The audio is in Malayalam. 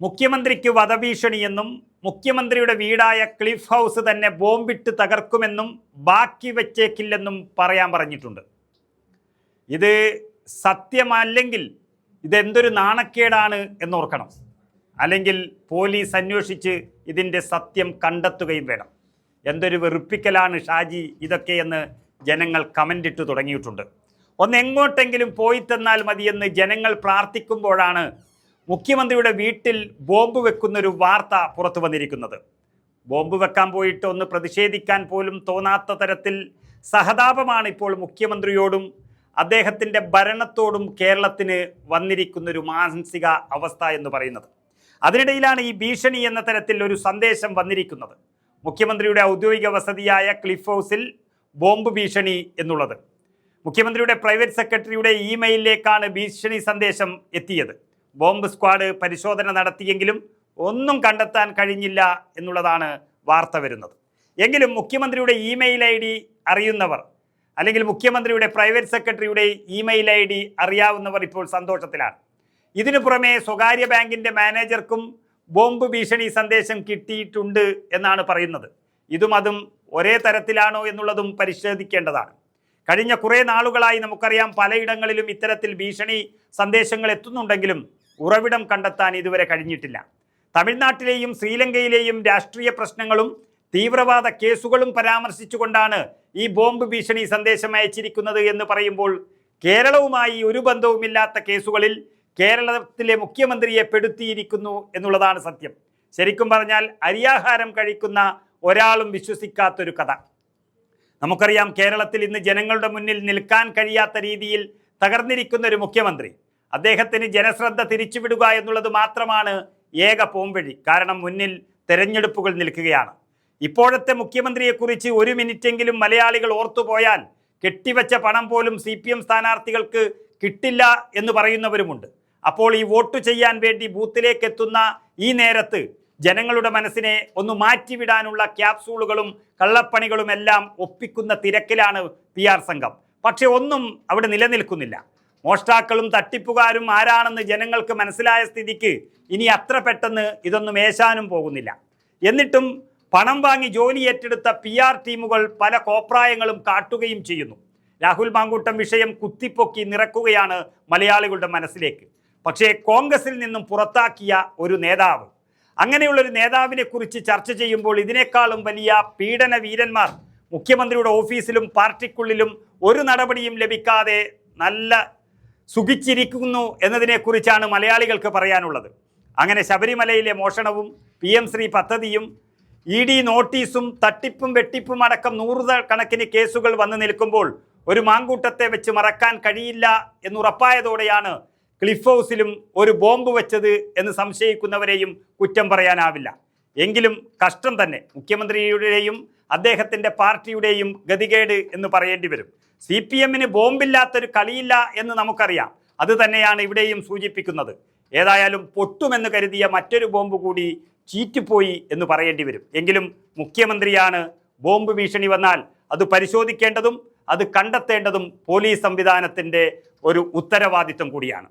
മുഖ്യമന്ത്രിക്ക് വധഭീഷണിയെന്നും മുഖ്യമന്ത്രിയുടെ വീടായ ക്ലിഫ് ഹൗസ് തന്നെ ബോംബിട്ട് തകർക്കുമെന്നും ബാക്കി വെച്ചേക്കില്ലെന്നും പറഞ്ഞിട്ടുണ്ട്. ഇത് സത്യമല്ലെങ്കിൽ ഇതെന്തൊരു നാണക്കേടാണ് എന്നോർക്കണം. അല്ലെങ്കിൽ പോലീസ് അന്വേഷിച്ച് ഇതിൻ്റെ സത്യം കണ്ടെത്തുകയും വേണം. എന്തൊരു വെറുപ്പിക്കലാണ് ഷാജി ഇതൊക്കെയെന്ന് ജനങ്ങൾ കമൻ്റ് ഇട്ട് തുടങ്ങിയിട്ടുണ്ട്. എങ്ങോട്ടെങ്കിലും പോയി തന്നാൽ മതിയെന്ന് ജനങ്ങൾ പ്രാർത്ഥിക്കുമ്പോഴാണ് മുഖ്യമന്ത്രിയുടെ വീട്ടിൽ ബോംബ് വെക്കുന്നൊരു വാർത്ത പുറത്തു വന്നിരിക്കുന്നത്. ബോംബ് വെക്കാൻ പോയിട്ട് ഒന്ന് പ്രതിഷേധിക്കാൻ പോലും തോന്നാത്ത തരത്തിൽ സഹതാപമാണ് ഇപ്പോൾ മുഖ്യമന്ത്രിയോടും അദ്ദേഹത്തിൻ്റെ ഭരണത്തോടും കേരളത്തിന് വന്നിരിക്കുന്നൊരു മാനസിക അവസ്ഥ എന്ന് പറയുന്നത്. അതിനിടയിലാണ് ഈ ഭീഷണി എന്ന തരത്തിൽ ഒരു സന്ദേശം വന്നിരിക്കുന്നത്. മുഖ്യമന്ത്രിയുടെ ഔദ്യോഗിക വസതിയായ ക്ലിഫ് ഹൗസിൽ ബോംബ് ഭീഷണി എന്നുള്ളത്. മുഖ്യമന്ത്രിയുടെ പ്രൈവറ്റ് സെക്രട്ടറിയുടെ ഇമെയിലിലേക്കാണ് ഭീഷണി സന്ദേശം എത്തിയത്. ബോംബ് സ്ക്വാഡ് പരിശോധന നടത്തിയെങ്കിലും ഒന്നും കണ്ടെത്താൻ കഴിഞ്ഞില്ല എന്നുള്ളതാണ് വാർത്ത വരുന്നത്. എങ്കിലും മുഖ്യമന്ത്രിയുടെ ഇമെയിൽ ID അറിയുന്നവർ, അല്ലെങ്കിൽ മുഖ്യമന്ത്രിയുടെ പ്രൈവറ്റ് സെക്രട്ടറിയുടെ ഇമെയിൽ ID അറിയാവുന്നവർ ഇപ്പോൾ സന്തോഷത്തിലാണ്. ഇതിനു പുറമെ സ്വകാര്യ ബാങ്കിൻ്റെ മാനേജർക്കും ബോംബ് ഭീഷണി സന്ദേശം കിട്ടിയിട്ടുണ്ട് എന്നാണ് പറയുന്നത്. അതും ഒരേ തരത്തിലാണോ എന്നുള്ളതും പരിശോധിക്കേണ്ടതാണ്. കഴിഞ്ഞ കുറേ നാളുകളായി നമുക്കറിയാം പലയിടങ്ങളിലും ഇത്തരത്തിൽ ഭീഷണി സന്ദേശങ്ങൾ എത്തുന്നുണ്ടെങ്കിലും ഉറവിടം കണ്ടെത്താൻ ഇതുവരെ കഴിഞ്ഞിട്ടില്ല. തമിഴ്നാട്ടിലെയും ശ്രീലങ്കയിലെയും രാഷ്ട്രീയ പ്രശ്നങ്ങളും തീവ്രവാദ കേസുകളും പരാമർശിച്ചുകൊണ്ടാണ് ഈ ബോംബ് ഭീഷണി സന്ദേശം അയച്ചിരിക്കുന്നത് എന്ന് പറയുമ്പോൾ കേരളവുമായി ഒരു ബന്ധവുമില്ലാത്ത കേസുകളിൽ കേരളത്തിലെ മുഖ്യമന്ത്രിയെ പെടുത്തിയിരിക്കുന്നു എന്നുള്ളതാണ് സത്യം. ശരിക്കും പറഞ്ഞാൽ അരിയാഹാരം കഴിക്കുന്ന ഒരാളും വിശ്വസിക്കാത്തൊരു കഥ. നമുക്കറിയാം കേരളത്തിൽ ഇന്ന് ജനങ്ങളുടെ മുന്നിൽ നിൽക്കാൻ കഴിയാത്ത രീതിയിൽ തകർന്നിരിക്കുന്ന ഒരു മുഖ്യമന്ത്രി. അദ്ദേഹത്തിന് ജനശ്രദ്ധ തിരിച്ചുവിടുക എന്നുള്ളത് മാത്രമാണ് ഏക പോംവഴി. കാരണം മുന്നിൽ തെരഞ്ഞെടുപ്പുകൾ നിൽക്കുകയാണ്. ഇപ്പോഴത്തെ മുഖ്യമന്ത്രിയെക്കുറിച്ച് ഒരു മിനിറ്റെങ്കിലും മലയാളികൾ ഓർത്തുപോയാൽ കെട്ടിവെച്ച പണം പോലും CPM സ്ഥാനാർത്ഥികൾക്ക് കിട്ടില്ല എന്ന് പറയുന്നവരുമുണ്ട്. അപ്പോൾ ഈ വോട്ട് ചെയ്യാൻ വേണ്ടി ബൂത്തിലേക്ക് എത്തുന്ന ഈ നേരത്ത് ജനങ്ങളുടെ മനസ്സിനെ ഒന്ന് മാറ്റിവിടാനുള്ള ക്യാപ്സൂളുകളും കള്ളപ്പണികളും എല്ലാം ഒപ്പിക്കുന്ന തിരക്കിലാണ് PR സംഘം. പക്ഷെ ഒന്നും അവിടെ നിലനിൽക്കുന്നില്ല. മോഷ്ടാക്കളും തട്ടിപ്പുകാരും ആരാണെന്ന് ജനങ്ങൾക്ക് മനസ്സിലായ സ്ഥിതിക്ക് ഇനി അത്ര പെട്ടെന്ന് ഇതൊന്നും ഏശാനും പോകുന്നില്ല. എന്നിട്ടും പണം വാങ്ങി ജോലി ഏറ്റെടുത്ത PR ടീമുകൾ പല കോപ്രായങ്ങളും കാട്ടുകയും ചെയ്യുന്നു. രാഹുൽ മാങ്കൂട്ടം വിഷയം കുത്തിപ്പൊക്കി നിറക്കുകയാണ് മലയാളികളുടെ മനസ്സിലേക്ക്. പക്ഷേ കോൺഗ്രസിൽ നിന്നും പുറത്താക്കിയ ഒരു നേതാവ്, അങ്ങനെയുള്ളൊരു നേതാവിനെ കുറിച്ച് ചർച്ച ചെയ്യുമ്പോൾ ഇതിനേക്കാളും വലിയ പീഡന വീരന്മാർ മുഖ്യമന്ത്രിയുടെ ഓഫീസിലും പാർട്ടിക്കുള്ളിലും ഒരു നടപടിയും ലഭിക്കാതെ നല്ല സുഖിച്ചിരിക്കുന്നു എന്നതിനെക്കുറിച്ചാണ് മലയാളികൾക്ക് പറയാനുള്ളത്. അങ്ങനെ ശബരിമലയിലെ മോഷണവും PM ശ്രീ പദ്ധതിയും ED നോട്ടീസും തട്ടിപ്പും വെട്ടിപ്പും അടക്കം 100 കണക്കിന് കേസുകൾ വന്നു നിൽക്കുമ്പോൾ ഒരു മാങ്കൂട്ടത്തെ വെച്ച് മറക്കാൻ കഴിയില്ല എന്നുറപ്പായതോടെയാണ് ക്ലിഫ് ഹൗസിലും ഒരു ബോംബ് വെച്ചത് എന്ന് സംശയിക്കുന്നവരെയും കുറ്റം പറയാനാവില്ല. എങ്കിലും കഷ്ടം തന്നെ. മുഖ്യമന്ത്രിയുടെയും അദ്ദേഹത്തിൻ്റെ പാർട്ടിയുടെയും ഗതികേട് എന്ന് പറയേണ്ടി വരും. CPMന് ബോംബില്ലാത്തൊരു കളിയില്ല എന്ന് നമുക്കറിയാം. അത് തന്നെയാണ് ഇവിടെയും സൂചിപ്പിക്കുന്നത്. ഏതായാലും പൊട്ടുമെന്ന് കരുതിയ മറ്റൊരു ബോംബ് കൂടി ചീറ്റിപ്പോയി എന്ന് പറയേണ്ടി വരും. എങ്കിലും മുഖ്യമന്ത്രിയാണ് ബോംബ് ഭീഷണി വന്നാൽ അത് പരിശോധിക്കേണ്ടതും അത് കണ്ടെത്തേണ്ടതും പോലീസ് സംവിധാനത്തിൻ്റെ ഒരു ഉത്തരവാദിത്വം കൂടിയാണ്.